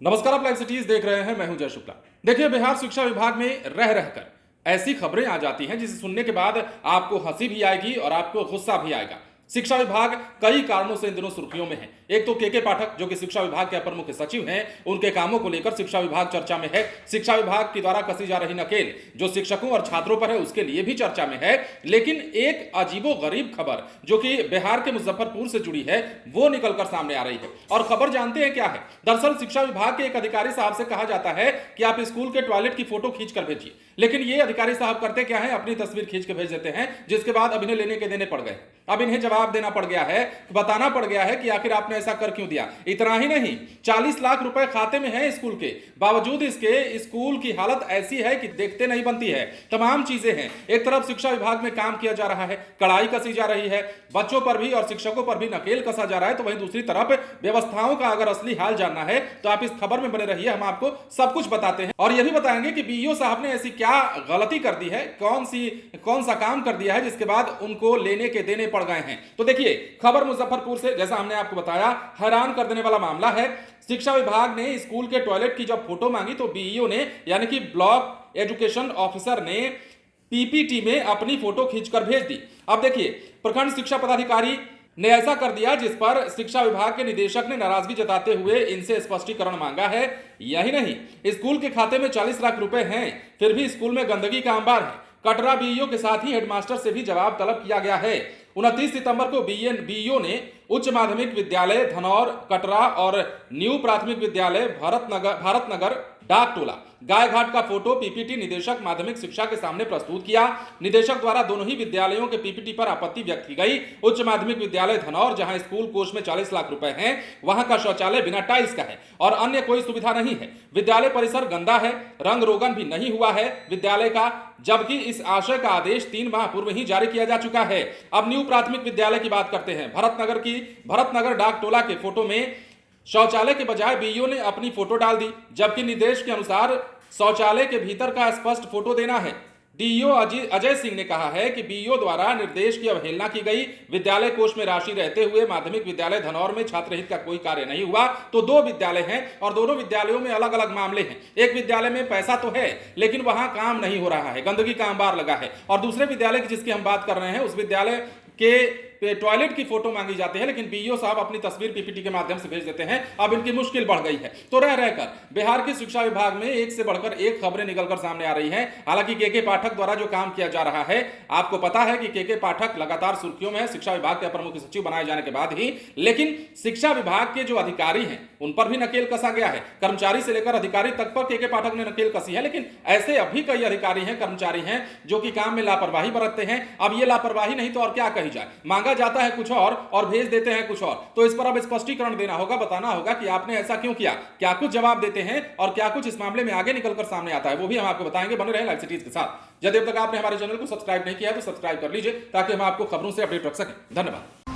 नमस्कार, आप live cities देख रहे हैं। मैं हूं जय शुक्ला। देखिए, बिहार शिक्षा विभाग में रह रहकर ऐसी खबरें आ जाती हैं जिसे सुनने के बाद आपको हंसी भी आएगी और आपको गुस्सा भी आएगा। शिक्षा विभाग कई कारणों से इन दिनों सुर्खियों में है। एक तो के पाठक, जो कि शिक्षा विभाग के अपर मुख्य सचिव हैं, उनके कामों को लेकर शिक्षा विभाग चर्चा में है। शिक्षा विभाग की द्वारा कसी जा रही नकेल जो शिक्षकों और छात्रों पर है, उसके लिए भी चर्चा में है। लेकिन एक अजीबोगरीब खबर जो कि बिहार के मुजफ्फरपुर से जुड़ी है, वो निकलकर सामने आ रही है। और खबर जानते हैं क्या है? दरअसल शिक्षा विभाग के एक अधिकारी साहब से कहा जाता है कि आप स्कूल के टॉयलेट की फोटो खींच कर भेजिए, लेकिन ये अधिकारी साहब करते क्या है? अपनी तस्वीर खींच के भेज देते हैं, जिसके बाद अब इन्हें लेने के देने पड़ गए। अब इन्हें जवाब देना पड़ गया है, बताना पड़ गया है कि आखिर आपने ऐसा कर क्यों दिया। इतना ही नहीं, 40 लाख रुपए खाते में है स्कूल के, बावजूद इसके स्कूल की हालत ऐसी है कि देखते नहीं बनती है। तमाम चीजें हैं। एक तरफ शिक्षा विभाग में काम किया जा रहा है, कड़ाई कसी जा रही है, बच्चों पर भी और शिक्षकों पर भी नकेल कसा जा रहा है, तो वहीं दूसरी तरफ व्यवस्थाओं का अगर असली हाल जानना है तो आप इस खबर में बने रहिए। हम आपको सब कुछ बताते हैं और यह भी बताएंगे कि बीईओ साहब ने ऐसी क्या गलती कर दी है, कौन सा काम कर दिया है जिसके बाद उनको लेने के देने पड़ गए हैं। तो देखिए, खबर मुजफ्फरपुर से, जैसा हमने आपको बताया, हैरान कर देने वाला मामला है। शिक्षा विभाग ने स्कूल के टॉयलेट की जब फोटो मांगी तो बीईओ ने, यानी कि ब्लॉक एजुकेशन ऑफिसर ने, पीपीटी में अपनी फोटो खींचकर भेज दी। अब देखिए, प्रखंड शिक्षा पदाधिकारी ने ऐसा कर दिया जिस पर शिक्षा विभाग के निदेशक ने नाराजगी जताते हुए इनसे स्पष्टीकरण मांगा है। यही नहीं, स्कूल के खाते में 40 लाख रुपए हैं, फिर भी स्कूल में गंदगी का अंबार है। कटरा बीईओ के साथ ही हेडमास्टर से भी जवाब तलब किया गया है। 29 सितंबर को बीईओ ने उच्च माध्यमिक विद्यालय धनौर, कटरा और न्यू प्राथमिक विद्यालय भारतनगर डाकटोला गायघाट का फोटो पीपीटी निदेशक माध्यमिक शिक्षा के सामने प्रस्तुत किया। निदेशक द्वारा दोनों ही विद्यालयों के पीपीटी पर आपत्ति व्यक्त की गई। उच्च माध्यमिक विद्यालय धनौर, जहां स्कूल कोष में 40 लाख रुपए हैं, वहां का शौचालय बिना टाइल्स का है और अन्य कोई सुविधा नहीं है। विद्यालय परिसर गंदा है, रंग रोगन भी नहीं हुआ है विद्यालय का, जबकि इस आशय का आदेश 3 माह पूर्व ही जारी किया जा चुका है। अब न्यू प्राथमिक विद्यालय की बात करते हैं। भरतनगर डाकटोला के फोटो में शौचालय के बजाय बीईओ ने अपनी फोटो डाल दी, जबकि निर्देश के अनुसार शौचालय के भीतर का स्पष्ट फोटो देना है। डीईओ अजय सिंह ने कहा है कि बीईओ द्वारा निर्देश की अवहेलना की गई। विद्यालय कोष में राशि रहते हुए माध्यमिक विद्यालय धनौर में छात्र हित का कोई कार्य नहीं हुआ। तो 2 विद्यालय हैं और दोनों विद्यालयों में अलग अलग मामले हैं। एक विद्यालय में पैसा तो है, लेकिन वहां काम नहीं हो रहा है, गंदगी का अंबार लगा है। और दूसरे विद्यालय की जिसकी हम बात कर रहे हैं, उस विद्यालय के टॉयलेट की फोटो मांगी जाती है, लेकिन बीईओ साहब अपनी तस्वीर पीपीटी के माध्यम से भेज देते हैं। अब इनकी मुश्किल बढ़ गई है। तो रह रहकर बिहार की शिक्षा विभाग में एक से बढ़कर एक खबरें निकलकर सामने आ रही हैं। हालांकि के पाठक द्वारा जो काम किया जा रहा है, आपको पता है कि के पाठक लगातार सुर्खियों में है शिक्षा विभाग के अपर मुख्य सचिव बनाए जाने के बाद ही। लेकिन शिक्षा विभाग के जो अधिकारी हैं, उन पर भी नकेल कसा गया है। कर्मचारी से लेकर अधिकारी तक पर के पाठक ने नकेल कसी है। लेकिन ऐसे अभी कई अधिकारी हैं, कर्मचारी हैं, जो कि काम में लापरवाही बरतते हैं। अब ये लापरवाही नहीं तो और क्या कही जाए, मांगा जाता है कुछ और भेज देते हैं कुछ और। तो इस पर अब स्पष्टीकरण देना होगा, बताना होगा कि आपने ऐसा क्यों किया, क्या कुछ जवाब देते हैं और क्या कुछ इस मामले में आगे निकलकर सामने आता है, वो भी हम आपको बताएंगे। बने रहे लाइव सिटीज के साथ। यदि अब तक आपने हमारे चैनल को सब्सक्राइब नहीं किया है तो सब्सक्राइब कर लीजिए, ताकि हम आपको खबरों से अपडेट रख सकें। धन्यवाद।